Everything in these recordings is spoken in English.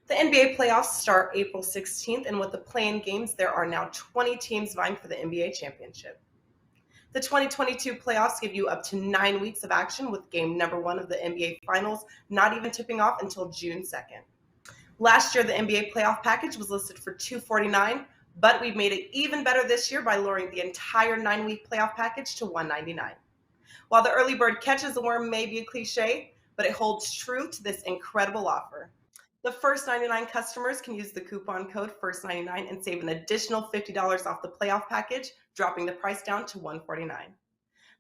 The NBA playoffs start April 16th, and with the play-in games, there are now 20 teams vying for the NBA championship. The 2022 playoffs give you up to 9 weeks of action, with game number 1 of the NBA Finals not even tipping off until June 2nd. Last year, the NBA playoff package was listed for $249, but we've made it even better this year by lowering the entire 9-week playoff package to $199. While the early bird catches the worm may be a cliche, but it holds true to this incredible offer. The first 99 customers can use the coupon code FIRST99 and save an additional $50 off the playoff package, dropping the price down to $149.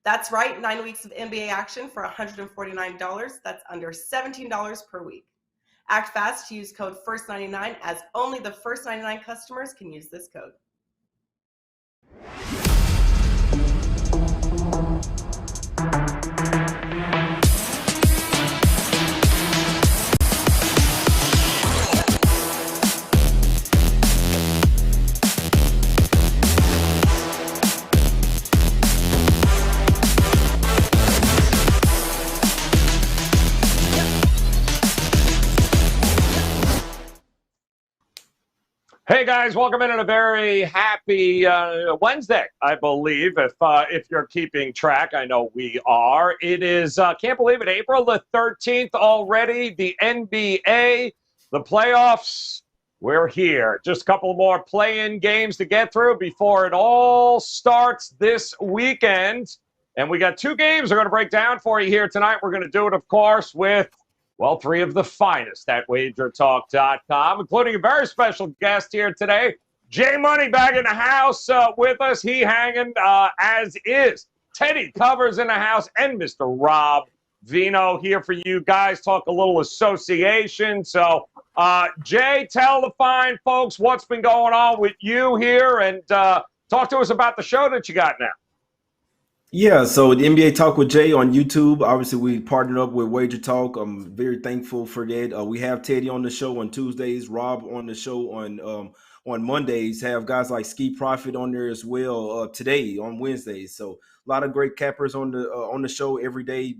That's right, 9 weeks of NBA action for $149. That's under $17 per week. Act fast to use code FIRST99, as only the first 99 customers can use this code. Hey guys, welcome in on a very happy Wednesday, I believe, if you're keeping track. I know we are. It is, can't believe it, April the 13th already, the NBA, the playoffs, we're here. Just a couple more play-in games to get through before it all starts this weekend. And we got 2 games we're going to break down for you here tonight. We're going to do it, of course, with 3 of the finest at WagerTalk.com, including a very special guest here today. Jay Money back in the house with us. He hanging, as is. Teddy Covers in the house, and Mr. Rob Vino here for you guys. Talk a little association. So, Jay, tell the fine folks what's been going on with you here, and talk to us about the show that you got now. Yeah, so the NBA Talk with Jay on YouTube. Obviously, we partnered up with Wager Talk. I'm very thankful for that. We have Teddy on the show on Tuesdays, Rob on the show on Mondays. Have guys like Ski Profit on there as well today on Wednesdays. So a lot of great cappers on the show every day.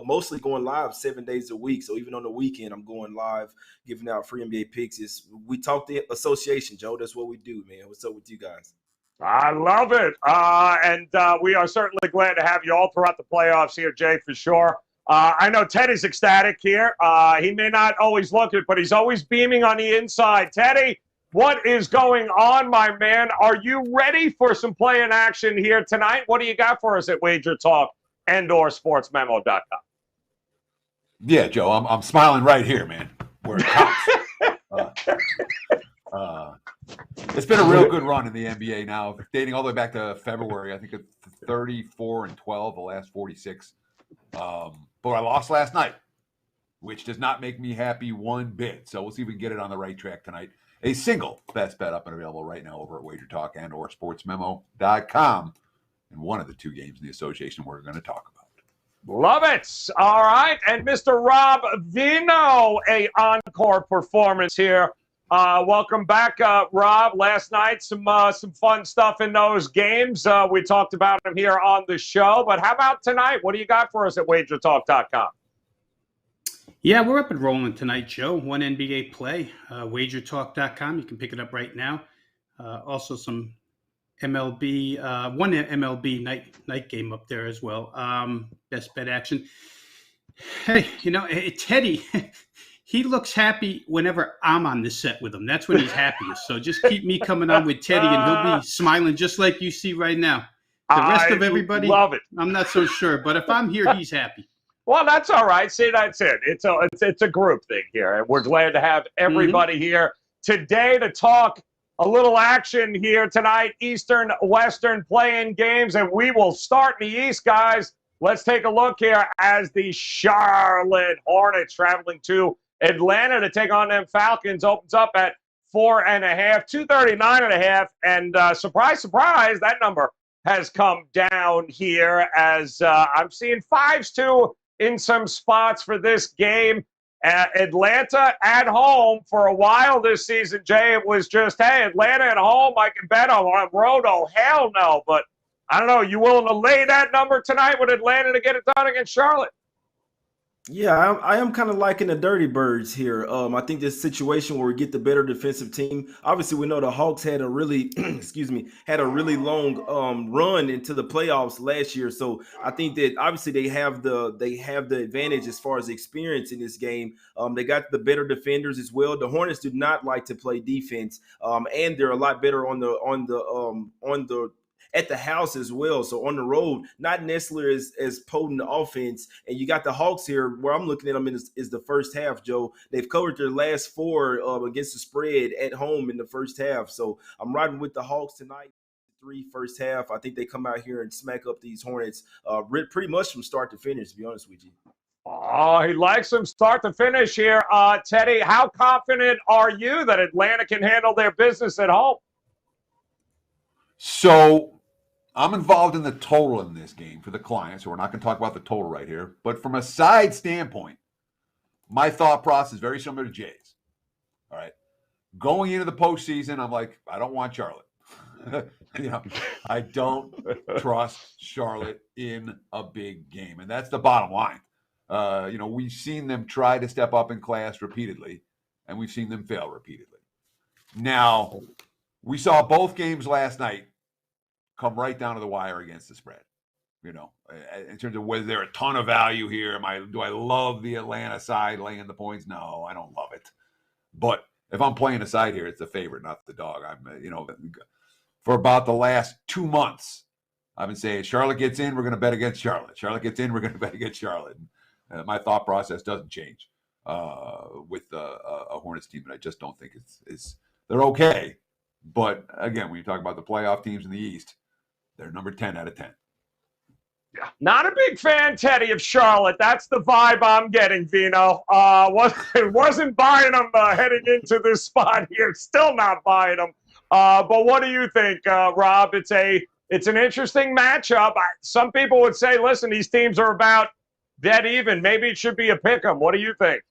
Mostly going live 7 days a week. So even on the weekend, I'm going live, giving out free NBA picks. We talk the association, Joe. That's what we do, man. What's up with you guys? I love it. And we are certainly glad to have you all throughout the playoffs here, Jay, for sure. I know Teddy's ecstatic here. He may not always look it, but he's always beaming on the inside. Teddy, what is going on, my man? Are you ready for some play-in action here tonight? What do you got for us at Wager Talk and/or SportsMemo.com? Yeah, Joe, I'm smiling right here, man. Where it counts. It's been a real good run in the NBA now, dating all the way back to February. I think it's 34-12, the last 46. But I lost last night, which does not make me happy one bit. So we'll see if we can get it on the right track tonight. A single best bet up and available right now over at WagerTalk and/or SportsMemo.com. And one of the 2 games in the association we're going to talk about. Love it. All right. And Mr. Rob Vino, a encore performance here. Welcome back, Rob. Last night, some fun stuff in those games. We talked about them here on the show. But how about tonight? What do you got for us at WagerTalk.com? Yeah, we're up and rolling tonight, Joe. One NBA play, WagerTalk.com. You can pick it up right now. Also some MLB, one MLB night game up there as well. Best bet action. Hey, Teddy... He looks happy whenever I'm on the set with him. That's when he's happiest. So just keep me coming on with Teddy, and he'll be smiling just like you see right now. The rest of everybody, love it. I'm not so sure. But if I'm here, he's happy. Well, that's all right. See, that's it. It's a group thing here, and we're glad to have everybody here today to talk a little action here tonight, Eastern, Western play-in games, and we will start in the East, guys. Let's take a look here as the Charlotte Hornets traveling to Atlanta to take on them Falcons. Opens up at 4.5, 239.5, and surprise, surprise, that number has come down here as I'm seeing 5s too in some spots for this game. Atlanta at home for a while this season, Jay. It was just, hey, Atlanta at home, I can bet on road. Oh, hell no. But I don't know. You willing to lay that number tonight with Atlanta to get it done against Charlotte? Yeah, I am kind of liking the Dirty Birds here. I think this situation where we get the better defensive team. Obviously, we know the Hawks had a really, excuse me, had a really long run into the playoffs last year. So I think that obviously they have the advantage as far as experience in this game. They got the better defenders as well. The Hornets do not like to play defense, and they're a lot better on the at the house as well. So on the road, not necessarily as potent offense. And you got the Hawks here, where I'm looking at them is the first half, Joe. They've covered their last four against the spread at home in the first half. So I'm riding with the Hawks tonight. First half. I think they come out here and smack up these Hornets pretty much from start to finish, to be honest with you. Oh, he likes them start to finish here. Teddy, how confident are you that Atlanta can handle their business at home? So I'm involved in the total in this game for the client, so we're not going to talk about the total right here. But from a side standpoint, my thought process is very similar to Jay's. All right. Going into the postseason, I'm like, I don't want Charlotte. I don't trust Charlotte in a big game. And that's the bottom line. We've seen them try to step up in class repeatedly, and we've seen them fail repeatedly. Now, we saw both games last night come right down to the wire against the spread. In terms of whether there's a ton of value here. Do I love the Atlanta side laying the points? No, I don't love it. But if I'm playing a side here, it's the favorite, not the dog. For about the last 2 months, I've been saying Charlotte gets in, we're going to bet against Charlotte. Charlotte gets in, we're going to bet against Charlotte. My thought process doesn't change with a Hornets team, and I just don't think it's they're okay. But again, when you talk about the playoff teams in the East, they're number 10 out of 10. Not a big fan, Teddy, of Charlotte. That's the vibe I'm getting, Vino. Wasn't buying them heading into this spot here. Still not buying them. But what do you think, Rob? It's an interesting matchup. Some people would say, listen, these teams are about dead even. Maybe it should be a pick 'em. What do you think?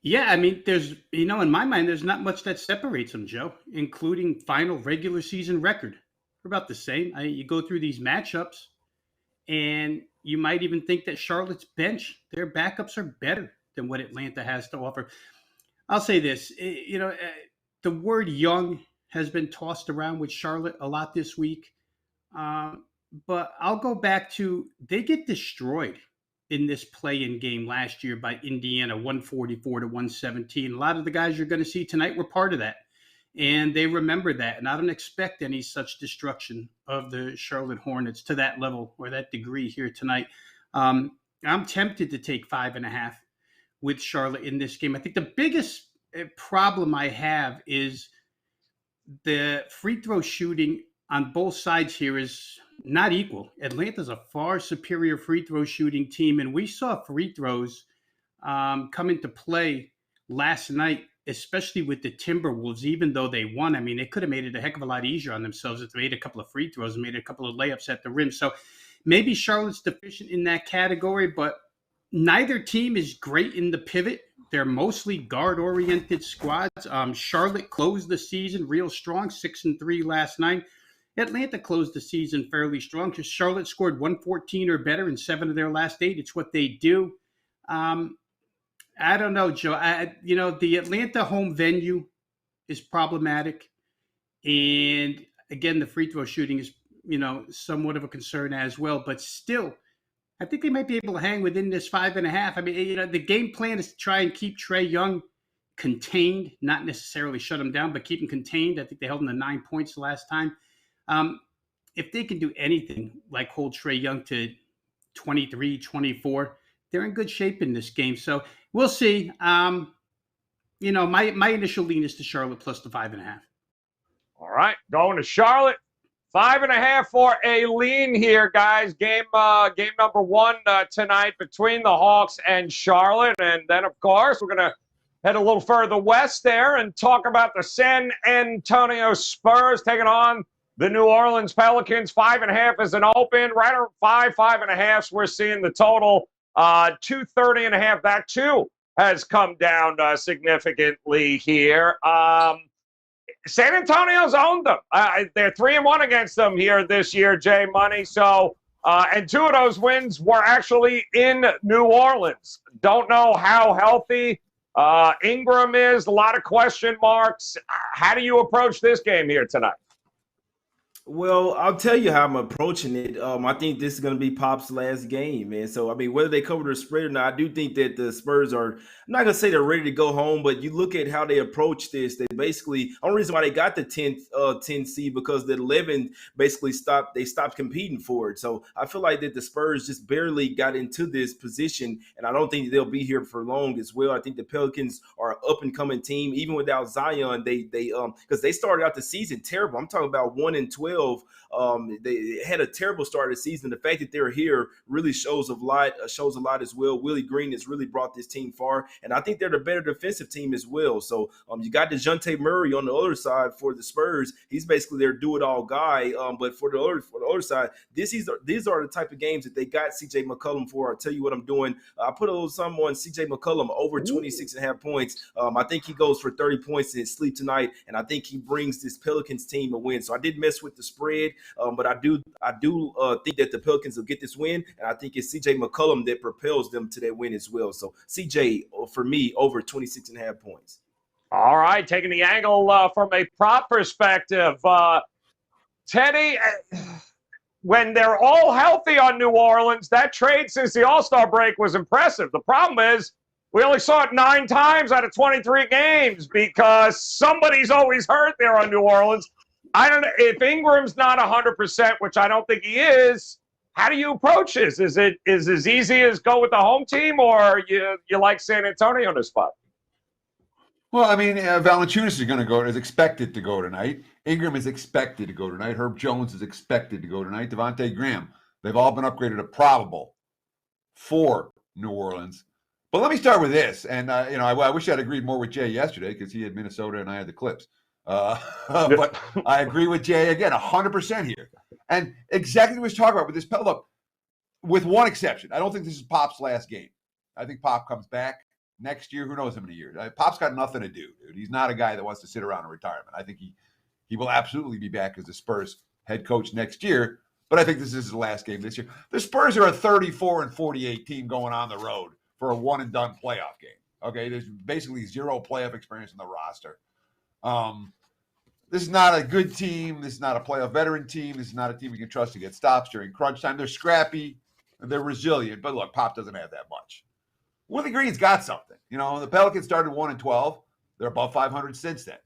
Yeah, I mean, there's, in my mind, there's not much that separates them, Joe, including final regular season record. We're about the same. You go through these matchups, and you might even think that Charlotte's bench, their backups are better than what Atlanta has to offer. I'll say this, the word young has been tossed around with Charlotte a lot this week. But I'll go back to, they get destroyed in this play-in game last year by Indiana, 144-117. A lot of the guys you're going to see tonight were part of that. And they remember that. And I don't expect any such destruction of the Charlotte Hornets to that level or that degree here tonight. I'm tempted to take 5.5 with Charlotte in this game. I think the biggest problem I have is the free throw shooting on both sides here is not equal. Atlanta's a far superior free throw shooting team, and we saw free throws come into play last night, especially with the Timberwolves, even though they won. I mean, they could have made it a heck of a lot easier on themselves if they made a couple of free throws and made a couple of layups at the rim. So maybe Charlotte's deficient in that category, but neither team is great in the pivot. They're mostly guard-oriented squads. Charlotte closed the season real strong, 6-3 last night. Atlanta closed the season fairly strong because Charlotte scored 114 or better in 7 of their last 8. It's what they do. I don't know, Joe. The Atlanta home venue is problematic. And again, the free throw shooting is, somewhat of a concern as well. But still, I think they might be able to hang within this 5.5. I mean, the game plan is to try and keep Trae Young contained, not necessarily shut him down, but keep him contained. I think they held him to 9 points the last time. If they can do anything like hold Trae Young to 23, 24, they're in good shape in this game. So we'll see. My initial lean is to Charlotte plus the 5.5. All right, going to Charlotte. 5.5 for a lean here, guys. Game number 1 tonight between the Hawks and Charlotte. And then, of course, we're going to head a little further west there and talk about the San Antonio Spurs taking on the New Orleans Pelicans. 5.5 is an open. Right around 5.5. We're seeing the total 230.5. That, too, has come down significantly here. San Antonio's owned them. They're 3-1 against them here this year, Jay Money. So And two of those wins were actually in New Orleans. Don't know how healthy Ingram is. A lot of question marks. How do you approach this game here tonight? Well, I'll tell you how I'm approaching it. I think this is going to be Pop's last game, man. So, I mean, whether they cover the spread or not, I do think that the Spurs are, I'm not going to say they're ready to go home, but you look at how they approach this. They basically, only reason why they got the 10th seed because the 11 basically stopped competing for it. So I feel like that the Spurs just barely got into this position, and I don't think they'll be here for long as well. I think the Pelicans are an up-and-coming team. Even without Zion, they because they started out the season terrible. I'm talking about 1-12. They had a terrible start of the season. The fact that they're here really shows a lot as well. Willie Green has really brought this team far, and I think they're the better defensive team as well. So you got DeJounte Murray on the other side for the Spurs. He's basically their do-it-all guy. But for the other side, these are the type of games that they got CJ McCollum for. I'll tell you what I'm doing. I put a little something on CJ McCollum over 26.5 points. I think he goes for 30 points in his sleep tonight, and I think he brings this Pelicans team a win. So I did mess with the spread, but I do think that the Pelicans will get this win, and I think it's CJ McCollum that propels them to that win as well. So CJ, for me, over 26.5 points. All right, taking the angle from a prop perspective. Teddy, when they're all healthy on New Orleans, that trade since the All-Star break was impressive. The problem is we only saw it 9 times out of 23 games because somebody's always hurt there on New Orleans. I don't know if Ingram's not 100%, which I don't think he is. How do you approach this? Is it as easy as go with the home team, or you like San Antonio in this spot? Well, I mean, Valanciunas is expected to go tonight. Ingram is expected to go tonight. Herb Jones is expected to go tonight. Devontae Graham. They've all been upgraded to probable for New Orleans. But let me start with this. And, I wish I'd agreed more with Jay yesterday because he had Minnesota and I had the Clips. But I agree with Jay again, 100% here. And exactly what he was talking about with this. Look, with one exception, I don't think this is Pop's last game. I think Pop comes back next year. Who knows how many years? Pop's got nothing to do, dude. He's not a guy that wants to sit around in retirement. I think he will absolutely be back as the Spurs head coach next year. But I think this is his last game this year. The Spurs are a 34-48 team going on the road for a one-and-done playoff game. Okay, there's basically zero playoff experience in the roster. This is not a good team. This is not a playoff veteran team. This is not a team we can trust to get stops during crunch time. They're scrappy. They're resilient. But look, Pop doesn't have that much. Willie Green's got something. The Pelicans started 1-12. They're above 500 since then.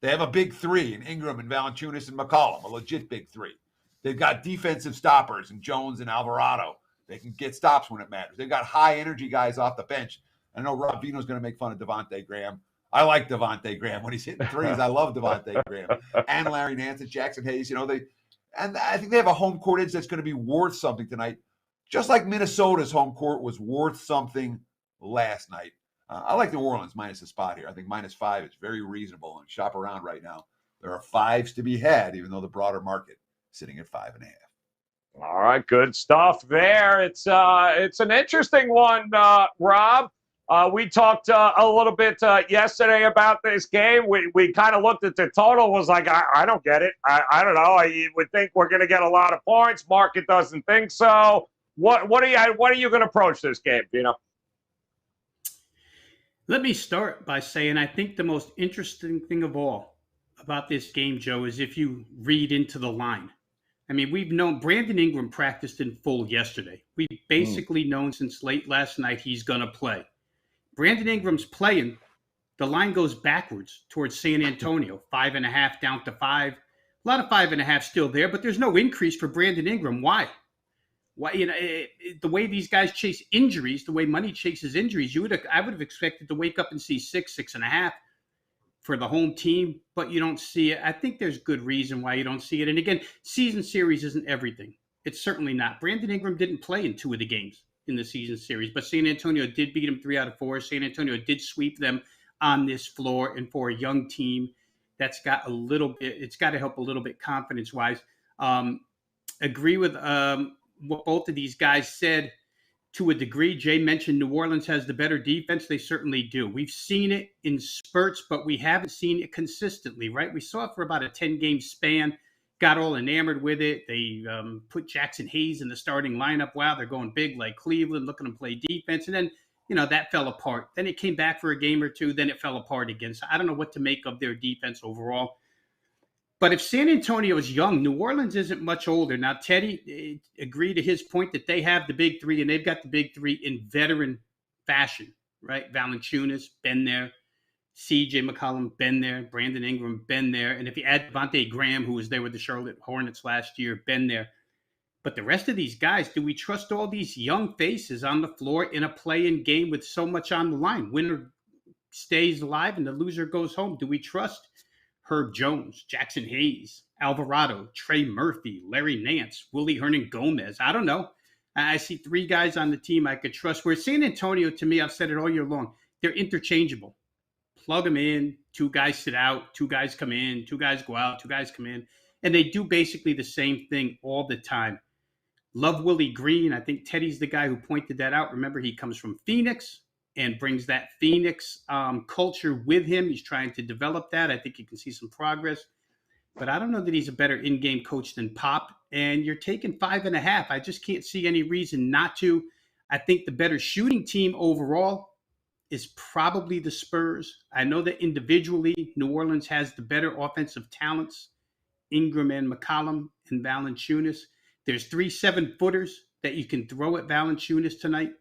They have a big three in Ingram and Valanciunas and McCollum, a legit big three. They've got defensive stoppers in Jones and Alvarado. They can get stops when it matters. They've got high-energy guys off the bench. I know Rob Vino's going to make fun of Devontae Graham. I like Devontae Graham when he's hitting threes. I love Devontae Graham and Larry Nance and Jackson Hayes. And I think they have a home court edge that's going to be worth something tonight, just like Minnesota's home court was worth something last night. I like New Orleans minus the spot here. I think -5 is very reasonable, and shop around right now. There are 5s to be had, even though the broader market is sitting at 5.5. All right, good stuff there. It's an interesting one, Rob. We talked a little bit yesterday about this game. We kind of looked at the total, was like, I don't get it. I don't know. I would think we're going to get a lot of points. Market doesn't think so. What are you going to approach this game, Vino? Let me start by saying I think the most interesting thing of all about this game, Joe, is if you read into the line. I mean, we've known Brandon Ingram practiced in full yesterday. We've basically known since late last night he's going to play. Brandon Ingram's playing. The line goes backwards towards San Antonio, 5.5 down to 5. A lot of 5.5 still there, but there's no increase for Brandon Ingram. Why? The way these guys chase injuries, the way money chases injuries, I would have expected to wake up and see 6.5 for the home team, but you don't see it. I think there's good reason why you don't see it. And again, season series isn't everything. It's certainly not. Brandon Ingram didn't play in 2 of the games in the season series, but San Antonio did beat them 3 out of 4. San Antonio did sweep them on this floor, and for a young team, that's got a little bit. It's got to help a little bit confidence-wise. Agree with what both of these guys said to a degree. Jay mentioned New Orleans has the better defense. They certainly do. We've seen it in spurts, but we haven't seen it consistently, right? We saw it for about a 10-game span. got all enamored with it. They put Jackson Hayes in the starting lineup. Wow, they're going big like Cleveland. Look at them play defense. And then, that fell apart. Then it came back for a game or two. Then it fell apart again. So I don't know what to make of their defense overall. But if San Antonio is young, New Orleans isn't much older. Now, Teddy agreed to his point that they have the big three, and they've got the big three in veteran fashion, right? Valanciunas, been there. C.J. McCollum, been there. Brandon Ingram, been there. And if you add Devontae Graham, who was there with the Charlotte Hornets last year, been there. But the rest of these guys, do we trust all these young faces on the floor in a play-in game with so much on the line? Winner stays alive and the loser goes home. Do we trust Herb Jones, Jackson Hayes, Alvarado, Trey Murphy, Larry Nance, Willie Hernan-Gomez? I don't know. I see three guys on the team I could trust. Where San Antonio, to me, I've said it all year long, they're interchangeable. Plug them in, two guys sit out, two guys come in, two guys go out, two guys come in. And they do basically the same thing all the time. Love Willie Green. I think Teddy's the guy who pointed that out. Remember, he comes from Phoenix and brings that Phoenix culture with him. He's trying to develop that. I think you can see some progress. But I don't know that he's a better in-game coach than Pop. And you're taking 5.5. I just can't see any reason not to. I think the better shooting team overall is probably the Spurs. I know that individually, New Orleans has the better offensive talents, Ingram and McCollum and Valanciunas. There's 3 7-footers that you can throw at Valanciunas tonight.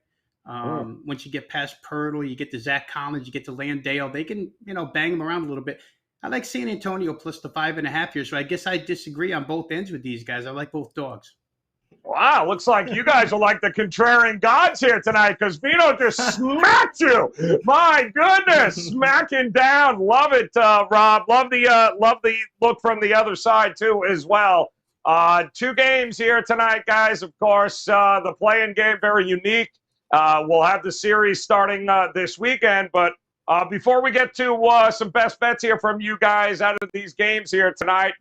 Once you get past Pirtle, you get to Zach Collins, you get to Landale. They can, bang them around a little bit. I like San Antonio plus the 5.5 here. So I guess I disagree on both ends with these guys. I like both dogs. Wow, looks like you guys are like the contrarian gods here tonight because Vino just smacked you. My goodness, smacking down. Love it, Rob. Love the look from the other side too as well. 2 games here tonight, guys. Of course, the play-in game, very unique. We'll have the series starting this weekend. But before we get to some best bets here from you guys out of these games here tonight,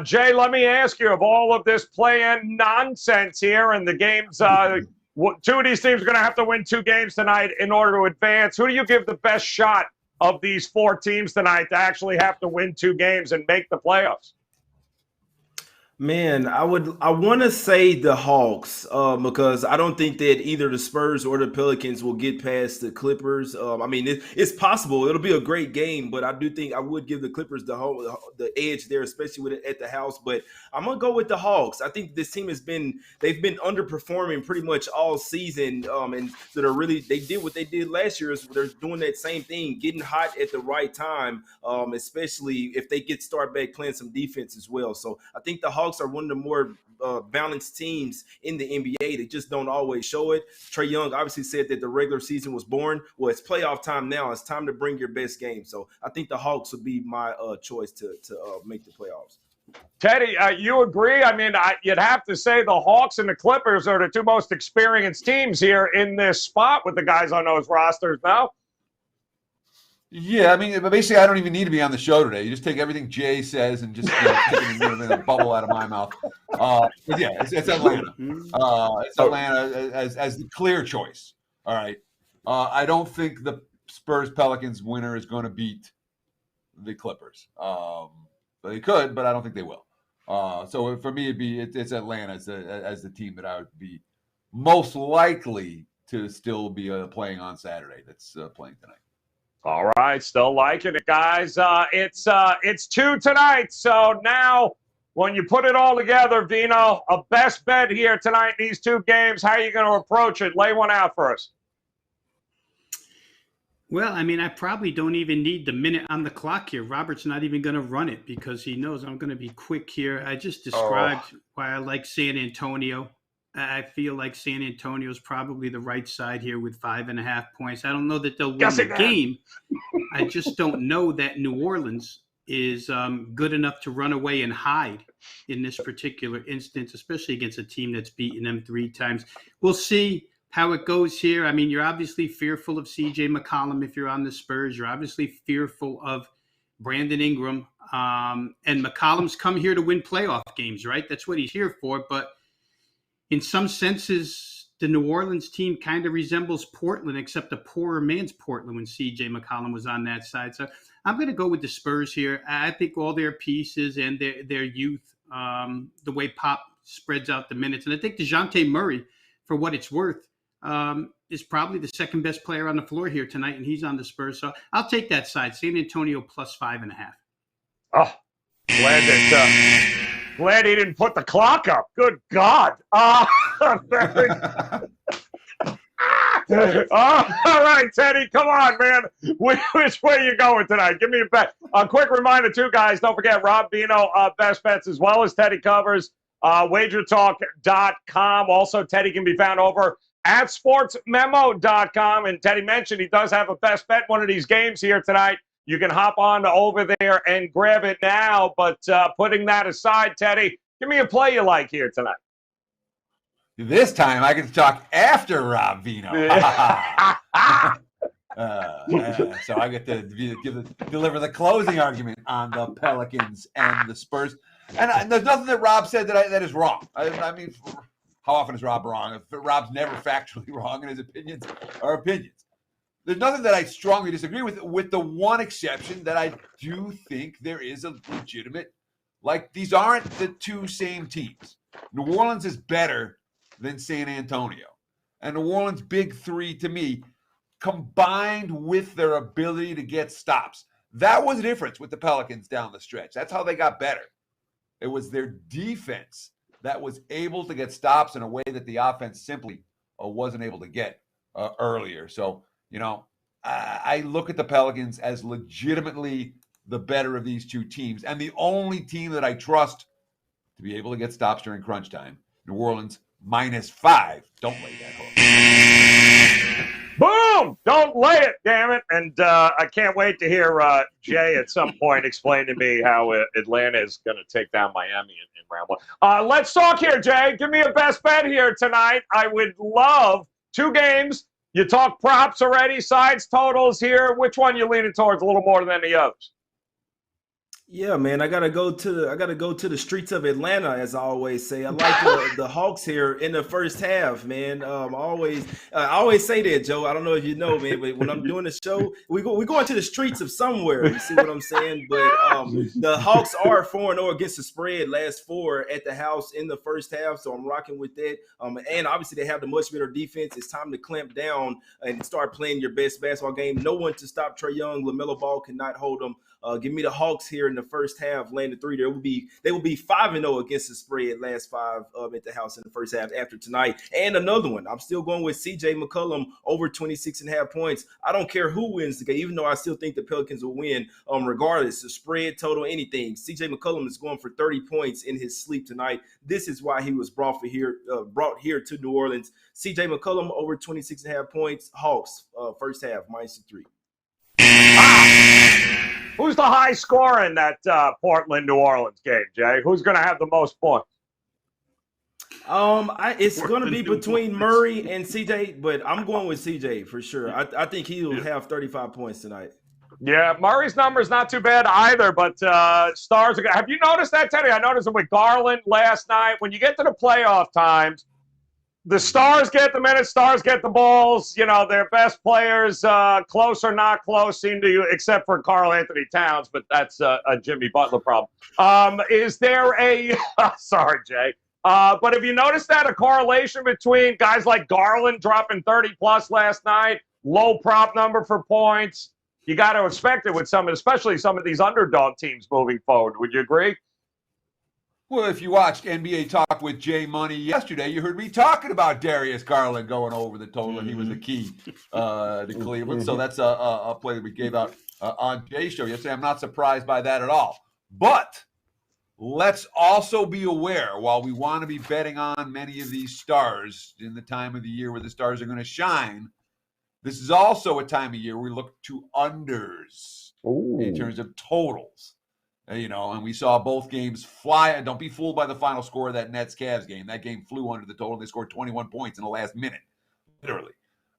Jay, let me ask you, of all of this play-in nonsense here and the games, 2 of these teams are going to have to win 2 games tonight in order to advance. Who do you give the best shot of these 4 teams tonight to actually have to win 2 games and make the playoffs? Man, I want to say the Hawks because I don't think that either the Spurs or the Pelicans will get past the Clippers. I mean, it's possible. It'll be a great game, but I do think I would give the Clippers the edge there, especially with it at the house. But I'm going to go with the Hawks. I think this team they've been underperforming pretty much all season. And so they did what they did last year. Is they're doing that same thing, getting hot at the right time, especially if they start back playing some defense as well. So I think the Hawks are one of the more balanced teams in the NBA. They just don't always show it. Trae Young obviously said that the regular season was boring. Well, it's playoff time now. It's time to bring your best game. So I think the Hawks would be my choice to make the playoffs. Teddy, you agree? I mean, you'd have to say the Hawks and the Clippers are the 2 most experienced teams here in this spot with the guys on those rosters now. Yeah, I mean, basically, I don't even need to be on the show today. You just take everything Jay says and just take a bubble out of my mouth. Yeah, it's Atlanta. It's Atlanta as the clear choice. All right. I don't think the Spurs-Pelicans winner is going to beat the Clippers. They could, but I don't think they will. So for me, it's Atlanta as the team that I would be most likely to still be playing on Saturday. That's playing tonight. All right, still liking it, guys. It's 2 tonight. So now, when you put it all together, Vino, a best bet here tonight in these 2 games. How are you going to approach it? Lay one out for us. Well, I mean, I probably don't even need the minute on the clock here. Robert's not even going to run it because he knows I'm going to be quick here. I just described why I like San Antonio. I feel like San Antonio is probably the right side here with 5.5 points. I don't know that they'll win the game. I just don't know that New Orleans is good enough to run away and hide in this particular instance, especially against a team that's beaten them 3 times. We'll see how it goes here. I mean, you're obviously fearful of C.J. McCollum if you're on the Spurs. You're obviously fearful of Brandon Ingram. And McCollum's come here to win playoff games, right? That's what he's here for. But in some senses, the New Orleans team kind of resembles Portland, except a poorer man's Portland when C.J. McCollum was on that side. So I'm going to go with the Spurs here. I think all their pieces and their youth the way Pop spreads out the minutes. And I think DeJounte Murray, for what it's worth, is probably the second best player on the floor here tonight, and he's on the Spurs. So I'll take that side. San Antonio plus 5.5. Oh, glad he didn't put the clock up. Good God. All right, Teddy, come on, man. Which way you going tonight? Give me a bet. A quick reminder, too, guys. Don't forget, Rob Bino, Best Bets, as well as Teddy covers WagerTalk.com. Also, Teddy can be found over at SportsMemo.com. And Teddy mentioned he does have a best bet one of these games here tonight. You can hop on over there and grab it now. But putting that aside, Teddy, give me a play you like here tonight. This time I get to talk after Rob Vino. So I get to deliver the closing argument on the Pelicans and the Spurs. And there's nothing that Rob said that is wrong. I mean, how often is Rob wrong? Rob's never factually wrong, and his opinions are opinions. There's nothing that I strongly disagree with the one exception that I do think there is a legitimate, like, these aren't the two same teams. New Orleans is better than San Antonio. And New Orleans' big three, to me, combined with their ability to get stops. That was the difference with the Pelicans down the stretch. That's how they got better. It was their defense that was able to get stops in a way that the offense simply wasn't able to get earlier. So, I look at the Pelicans as legitimately the better of these two teams. And the only team that I trust to be able to get stops during crunch time, New Orleans, -5. Don't lay that hook. Boom! Don't lay it, damn it. And I can't wait to hear Jay at some point explain to me how Atlanta is going to take down Miami in round one. Let's talk here, Jay. Give me a best bet here tonight. I would love 2 games. You talk props already, sides, totals here. Which one you leaning towards a little more than the others? Yeah, man, I gotta go to the streets of Atlanta, as I always say. I like the Hawks here in the first half, man. I always say that, Joe. I don't know if you know, man, but when I'm doing the show, we go into the streets of somewhere. You see what I'm saying? But the Hawks are 4-0 against the spread, last 4 at the house in the first half, so I'm rocking with that. And obviously they have the much better defense. It's time to clamp down and start playing your best basketball game. No one to stop Trae Young. LaMelo Ball cannot hold them. Give me the Hawks here in the first half, laying the 3. They will be 5-0 against the spread, last 5 at the house in the first half after tonight. And another one, I'm still going with CJ McCollum over 26.5 points. I don't care who wins the game, even though I still think the Pelicans will win, regardless of spread, total, anything. CJ McCollum is going for 30 points in his sleep tonight. This is why he was brought here to New Orleans. CJ McCollum over 26.5 points. Hawks first half -3. Who's the high scorer in that Portland-New Orleans game, Jay? Who's going to have the most points? It's going to be between Murray and CJ, but I'm going with CJ for sure. I think he will have 35 points tonight. Yeah, Murray's number is not too bad either, but Stars are – have you noticed that, Teddy? I noticed it with Garland last night. When you get to the playoff times, the Stars get the minutes, Stars get the balls. Their best players, close or not close, seem to, except for Karl Anthony Towns, but that's a Jimmy Butler problem. Is there a – sorry, Jay. But have you noticed that, a correlation between guys like Garland dropping 30-plus last night, low prop number for points? You got to expect it with especially some of these underdog teams moving forward. Would you agree? Well, if you watched NBA Talk with Jay Money yesterday, you heard me talking about Darius Garland going over the total, and he was the key to Cleveland. So that's a play that we gave out on Jay's show yesterday. I'm not surprised by that at all. But let's also be aware, while we want to be betting on many of these stars in the time of the year where the stars are going to shine, this is also a time of year where we look to unders in terms of totals. And we saw both games fly. Don't be fooled by the final score of that Nets-Cavs game. That game flew under the total. They scored 21 points in the last minute, literally.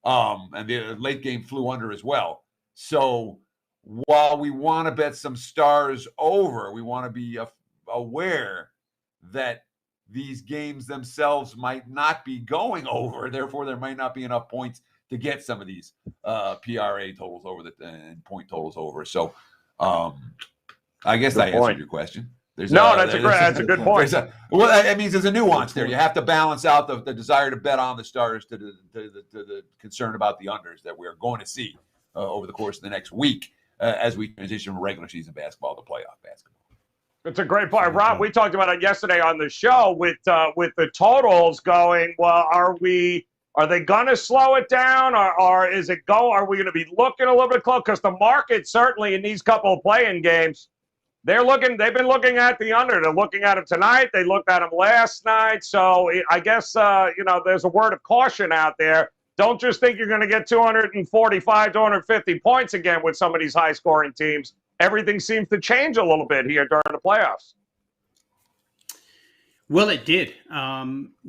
And the late game flew under as well. So while we want to bet some stars over, we want to be aware that these games themselves might not be going over. Therefore, there might not be enough points to get some of these PRA totals over and point totals over. So, I guess I answered your question. That's a good point. That means there's a nuance there. You have to balance out the desire to bet on the starters to the concern about the unders that we're going to see over the course of the next week as we transition from regular season basketball to playoff basketball. It's a great point, Rob. We talked about it yesterday on the show with the totals going. Well, are they going to slow it down, or is it go? Are we going to be looking a little bit close? Because the market certainly in these couple of play-in games, they've been looking at the under. They're looking at them tonight. They looked at them last night. So I guess there's a word of caution out there. Don't just think you're going to get 245, 250 points again with some of these high-scoring teams. Everything seems to change a little bit here during the playoffs. Well, it did.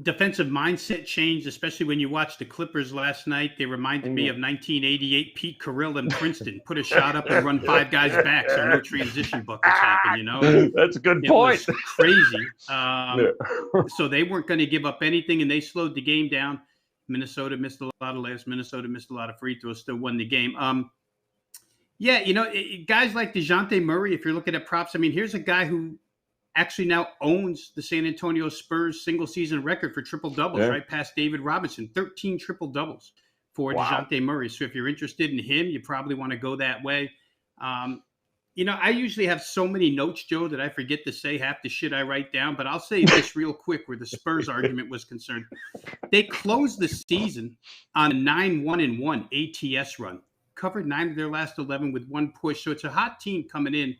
Defensive mindset changed, especially when you watched the Clippers last night. They reminded me of 1988 Pete Carrill in Princeton. Put a shot up and run 5 guys back, so no transition buckets happen, That's a good point. It was crazy. So they weren't going to give up anything, and they slowed the game down. Minnesota missed a lot of layups. Minnesota missed a lot of free throws, still won the game. Guys like DeJounte Murray, if you're looking at props, I mean, here's a guy who actually now owns the San Antonio Spurs single-season record for triple-doubles, right past David Robinson, 13 triple-doubles for DeJounte Murray. So if you're interested in him, you probably want to go that way. I usually have so many notes, Joe, that I forget to say half the shit I write down, but I'll say this real quick where the Spurs argument was concerned. They closed the season on a 9-1-1 ATS run, covered 9 of their last 11 with 1 push. So it's a hot team coming in.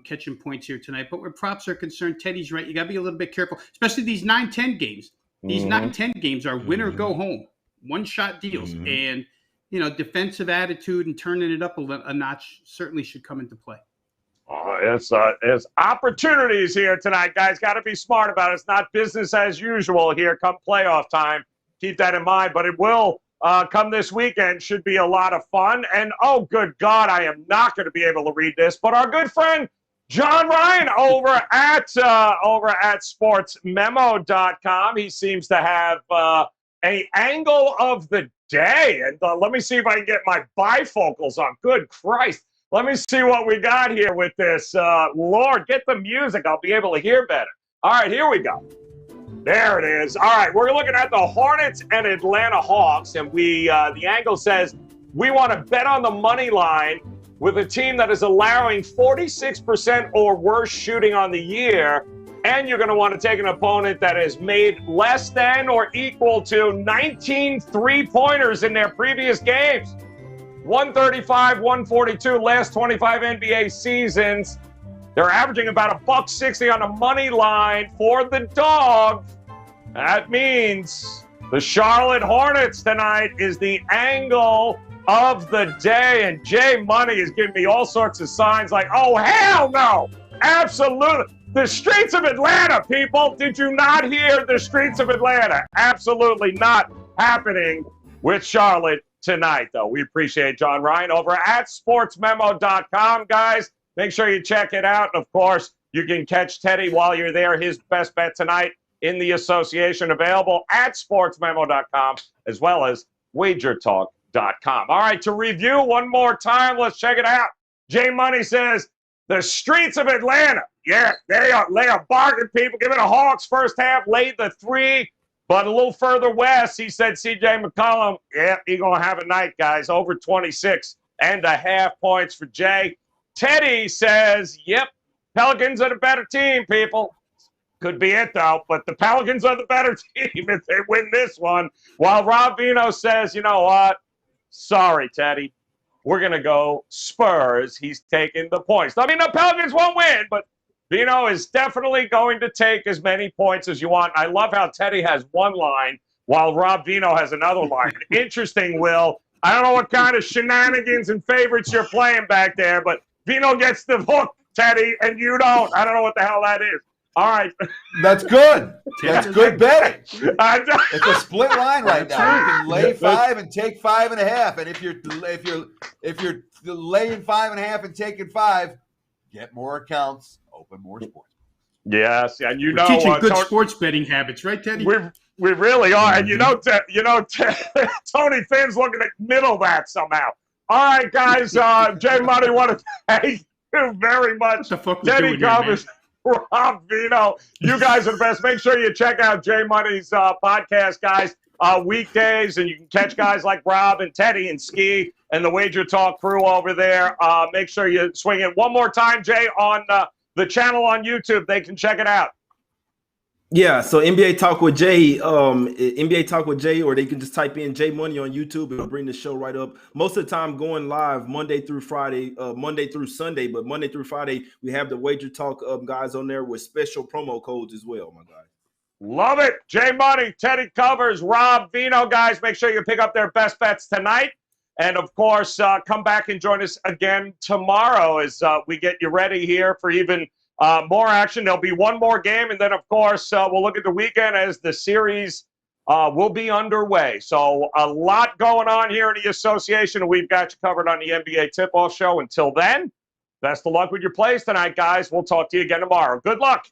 Catching points here tonight. But where props are concerned, Teddy's right. You got to be a little bit careful, especially these 9-10 games. These 9-10 games are win or go home, one-shot deals. And, defensive attitude and turning it up a notch certainly should come into play. There's opportunities here tonight, guys. Got to be smart about it. It's not business as usual here come playoff time. Keep that in mind. But it will come this weekend. Should be a lot of fun. And, oh, good God, I am not going to be able to read this. But our good friend John Ryan over at sportsmemo.com, he seems to have an angle of the day. And let me see if I can get my bifocals on. Good Christ. Let me see what we got here with this. Lord, get the music. I'll be able to hear better. All right, here we go. There it is. All right, we're looking at the Hornets and Atlanta Hawks, and the angle says we want to bet on the money line with a team that is allowing 46% or worse shooting on the year, and you're going to want to take an opponent that has made less than or equal to 19 three-pointers in their previous games. 135, 142 last 25 NBA seasons. They're averaging about $1.60 on the money line for the dog. That means the Charlotte Hornets tonight is the angle of the day. And Jay Money is giving me all sorts of signs like, oh, hell no. Absolutely. The streets of Atlanta, people. Did you not hear the streets of Atlanta? Absolutely not happening with Charlotte tonight, though. We appreciate John Ryan over at sportsmemo.com, guys. Make sure you check it out. Of course, you can catch Teddy while you're there. His best bet tonight in the association available at sportsmemo.com as well as WagerTalk.com. All right, to review one more time, let's check it out. Jay Money says, the streets of Atlanta. Yeah, they are bargain people. Give it a Hawks first half, laid the 3. But a little further west, he said C.J. McCollum, yeah, he's going to have a night, guys. Over 26.5 points for Jay. Teddy says, yep, Pelicans are the better team, people. Could be it, though, but the Pelicans are the better team if they win this one. While Rob Vino says, you know what? Sorry, Teddy. We're going to go Spurs. He's taking the points. I mean, the Pelicans won't win, but Vino is definitely going to take as many points as you want. I love how Teddy has one line while Rob Vino has another line. Interesting, Will. I don't know what kind of shenanigans and favorites you're playing back there, but Vino gets the hook, Teddy, and you don't. I don't know what the hell that is. All right. That's good. That's good betting. It's a split line right now. You can lay 5 and take 5.5. And if you're laying 5.5 and taking 5, get more accounts, open more sports. Yes, and you We're know, teaching good sports betting habits, right, Teddy? We really are, and you know, Tony Finn's looking to middle that somehow. All right, guys, Jay Money, want to thank you very much. What the fuck Teddy doing here, man? Rob Vino. You guys are the best. Make sure you check out Jay Money's podcast, guys. Weekdays, and you can catch guys like Rob and Teddy and Ski and the Wager Talk crew over there. Make sure you swing it one more time, Jay, on the channel on YouTube. They can check it out. Yeah, so NBA Talk with Jay, NBA Talk with Jay, or they can just type in Jay Money on YouTube. It'll bring the show right up. Most of the time going live Monday through Friday, Monday through Sunday, but Monday through Friday, we have the Wager Talk guys on there with special promo codes as well, my guy. Love it. Jay Money, Teddy Covers, Rob Vino, guys. Make sure you pick up their best bets tonight. And, of course, come back and join us again tomorrow as we get you ready here for even more action. There'll be one more game, and then, of course, we'll look at the weekend as the series will be underway. So a lot going on here in the association, and we've got you covered on the NBA Tip-Off Show. Until then, best of luck with your plays tonight, guys. We'll talk to you again tomorrow. Good luck.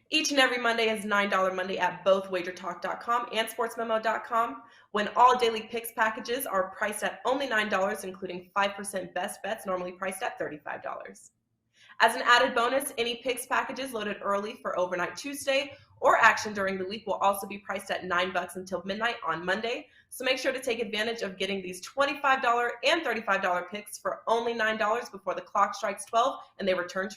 Each and every Monday is $9 Monday at both WagerTalk.com and SportsMemo.com, when all daily picks packages are priced at only $9, including 5% best bets, normally priced at $35. As an added bonus, any picks packages loaded early for Overnight Tuesday or action during the week will also be priced at $9 until midnight on Monday. So make sure to take advantage of getting these $25 and $35 picks for only $9 before the clock strikes 12 and they return to